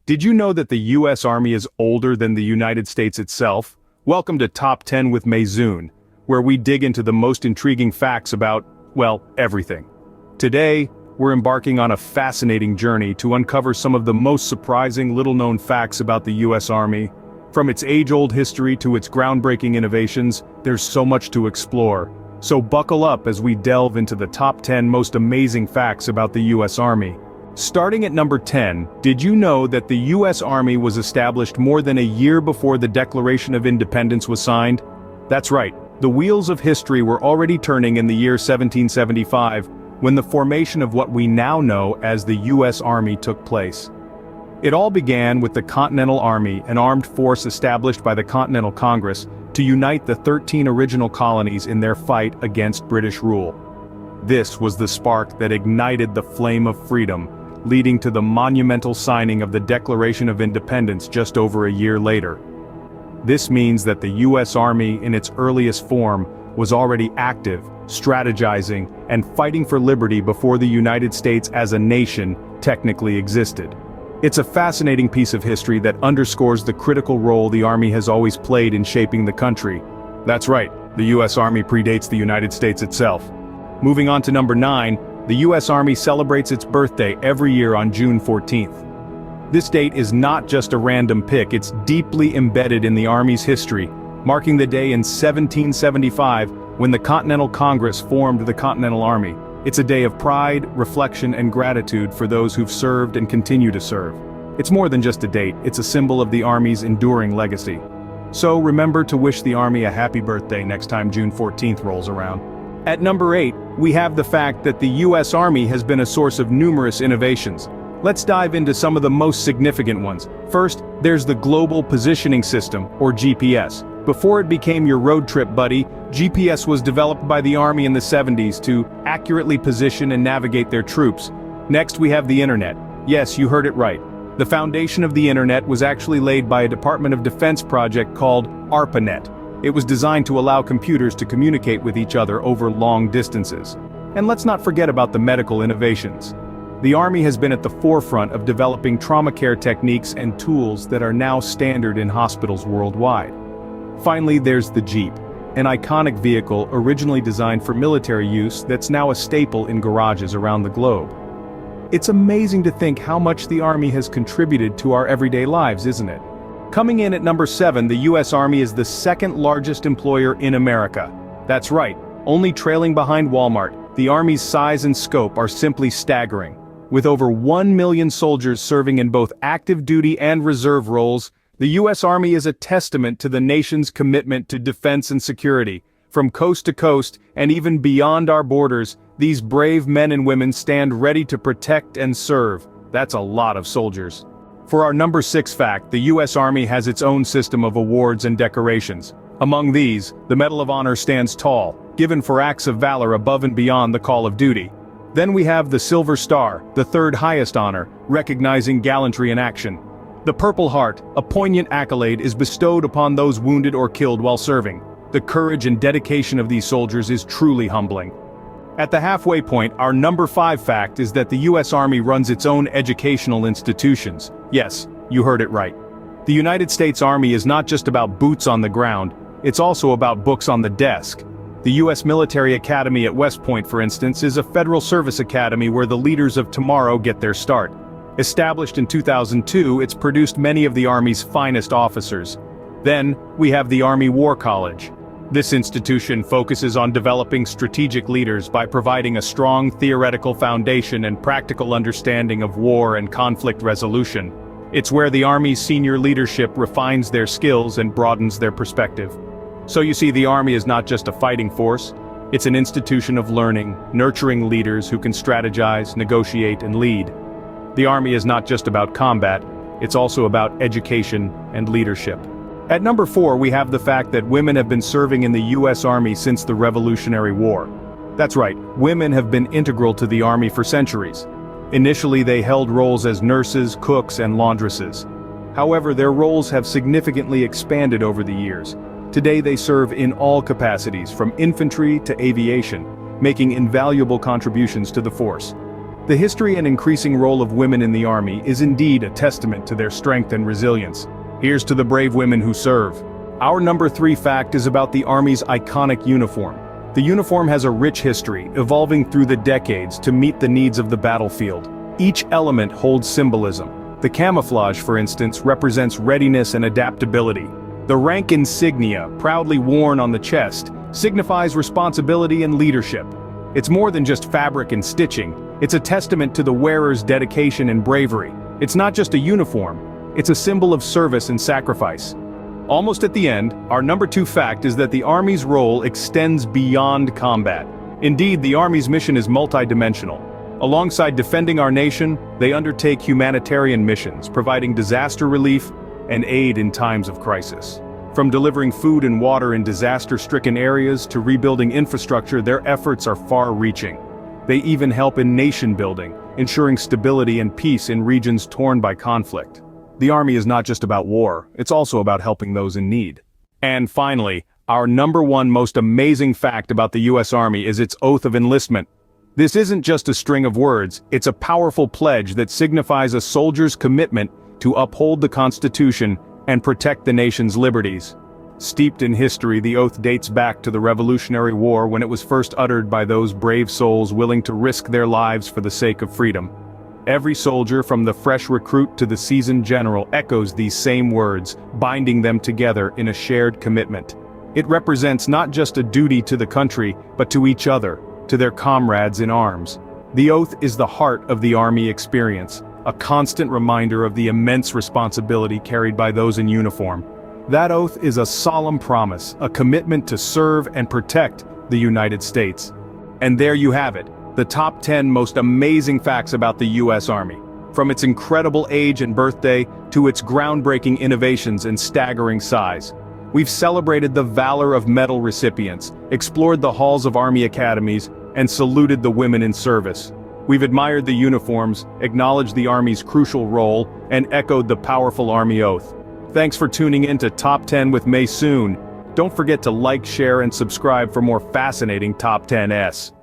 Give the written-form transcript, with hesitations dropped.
Did you know that the US Army is older than the United States itself? Welcome to Top 10 with Mayzoon, where we dig into the most intriguing facts about, well, everything. Today, we're embarking on a fascinating journey to uncover some of the most surprising little-known facts about the US Army. From its age-old history to its groundbreaking innovations, there's so much to explore. So buckle up as we delve into the top 10 most amazing facts about the US Army. Starting at number 10, did you know that the US Army was established more than a year before the Declaration of Independence was signed? That's right, the wheels of history were already turning in the year 1775, when the formation of what we now know as the US Army took place. It all began with the Continental Army, an armed force established by the Continental Congress to unite the 13 original colonies in their fight against British rule. This was the spark that ignited the flame of freedom, leading to the monumental signing of the Declaration of Independence just over a year later. This means that the US Army in its earliest form was already active, strategizing, and fighting for liberty before the United States as a nation technically existed. It's a fascinating piece of history that underscores the critical role the Army has always played in shaping the country. That's right, the US Army predates the United States itself. Moving on to number 9, the US Army celebrates its birthday every year on June 14th. This date is not just a random pick, it's deeply embedded in the Army's history, marking the day in 1775 when the Continental Congress formed the Continental Army. It's a day of pride, reflection, and gratitude for those who've served and continue to serve. It's more than just a date, it's a symbol of the Army's enduring legacy. So remember to wish the Army a happy birthday next time June 14th rolls around. At number 8, we have the fact that the US Army has been a source of numerous innovations. Let's dive into some of the most significant ones. First, there's the Global Positioning System, or GPS. Before it became your road trip buddy, GPS was developed by the Army in the 70s to accurately position and navigate their troops. Next, we have the Internet. Yes, you heard it right. The foundation of the Internet was actually laid by a Department of Defense project called ARPANET. It was designed to allow computers to communicate with each other over long distances. And let's not forget about the medical innovations. The Army has been at the forefront of developing trauma care techniques and tools that are now standard in hospitals worldwide. Finally, there's the Jeep, an iconic vehicle originally designed for military use that's now a staple in garages around the globe. It's amazing to think how much the Army has contributed to our everyday lives, isn't it? Coming in at number 7, the US Army is the second largest employer in America. That's right, only trailing behind Walmart. The Army's size and scope are simply staggering. With over 1 million soldiers serving in both active duty and reserve roles, the US Army is a testament to the nation's commitment to defense and security. From coast to coast, and even beyond our borders, these brave men and women stand ready to protect and serve. That's a lot of soldiers. For our number 6 fact, the US Army has its own system of awards and decorations. Among these, the Medal of Honor stands tall, given for acts of valor above and beyond the call of duty. Then we have the Silver Star, the third highest honor, recognizing gallantry in action. The Purple Heart, a poignant accolade, is bestowed upon those wounded or killed while serving. The courage and dedication of these soldiers is truly humbling. At the halfway point, our number 5 fact is that the US Army runs its own educational institutions. Yes, you heard it right. The United States Army is not just about boots on the ground, it's also about books on the desk. The U.S. Military Academy at West Point, for instance, is a federal service academy where the leaders of tomorrow get their start. Established in 2002, it's produced many of the Army's finest officers. Then, we have the Army War College. This institution focuses on developing strategic leaders by providing a strong theoretical foundation and practical understanding of war and conflict resolution. It's where the Army's senior leadership refines their skills and broadens their perspective. So you see, the Army is not just a fighting force, it's an institution of learning, nurturing leaders who can strategize, negotiate, and lead. The Army is not just about combat, it's also about education and leadership. At number 4, we have the fact that women have been serving in the US Army since the Revolutionary War. That's right, women have been integral to the Army for centuries. Initially, they held roles as nurses, cooks, and laundresses. However, their roles have significantly expanded over the years. Today they serve in all capacities, from infantry to aviation, making invaluable contributions to the force. The history and increasing role of women in the Army is indeed a testament to their strength and resilience. Here's to the brave women who serve. Our number 3 fact is about the Army's iconic uniform. The uniform has a rich history, evolving through the decades to meet the needs of the battlefield. Each element holds symbolism. The camouflage, for instance, represents readiness and adaptability. The rank insignia, proudly worn on the chest, signifies responsibility and leadership. It's more than just fabric and stitching, it's a testament to the wearer's dedication and bravery. It's not just a uniform, it's a symbol of service and sacrifice. Almost at the end, our number 2 fact is that the Army's role extends beyond combat. Indeed, the Army's mission is multidimensional. Alongside defending our nation, they undertake humanitarian missions, providing disaster relief and aid in times of crisis. From delivering food and water in disaster-stricken areas to rebuilding infrastructure, their efforts are far-reaching. They even help in nation-building, ensuring stability and peace in regions torn by conflict. The Army is not just about war, it's also about helping those in need. And finally, our number 1 most amazing fact about the U.S. Army is its oath of enlistment. This isn't just a string of words, it's a powerful pledge that signifies a soldier's commitment to uphold the Constitution and protect the nation's liberties. Steeped in history, the oath dates back to the Revolutionary War when it was first uttered by those brave souls willing to risk their lives for the sake of freedom. Every soldier, from the fresh recruit to the seasoned general, echoes these same words, binding them together in a shared commitment. It represents not just a duty to the country, but to each other, to their comrades in arms. The oath is the heart of the Army experience, a constant reminder of the immense responsibility carried by those in uniform. That oath is a solemn promise, a commitment to serve and protect the United States. And there you have it, the top 10 most amazing facts about the U.S. Army. From its incredible age and birthday, to its groundbreaking innovations and staggering size. We've celebrated the valor of medal recipients, explored the halls of Army academies, and saluted the women in service. We've admired the uniforms, acknowledged the Army's crucial role, and echoed the powerful Army oath. Thanks for tuning in to Top 10 with Maysoon. Don't forget to like, share, and subscribe for more fascinating Top 10s.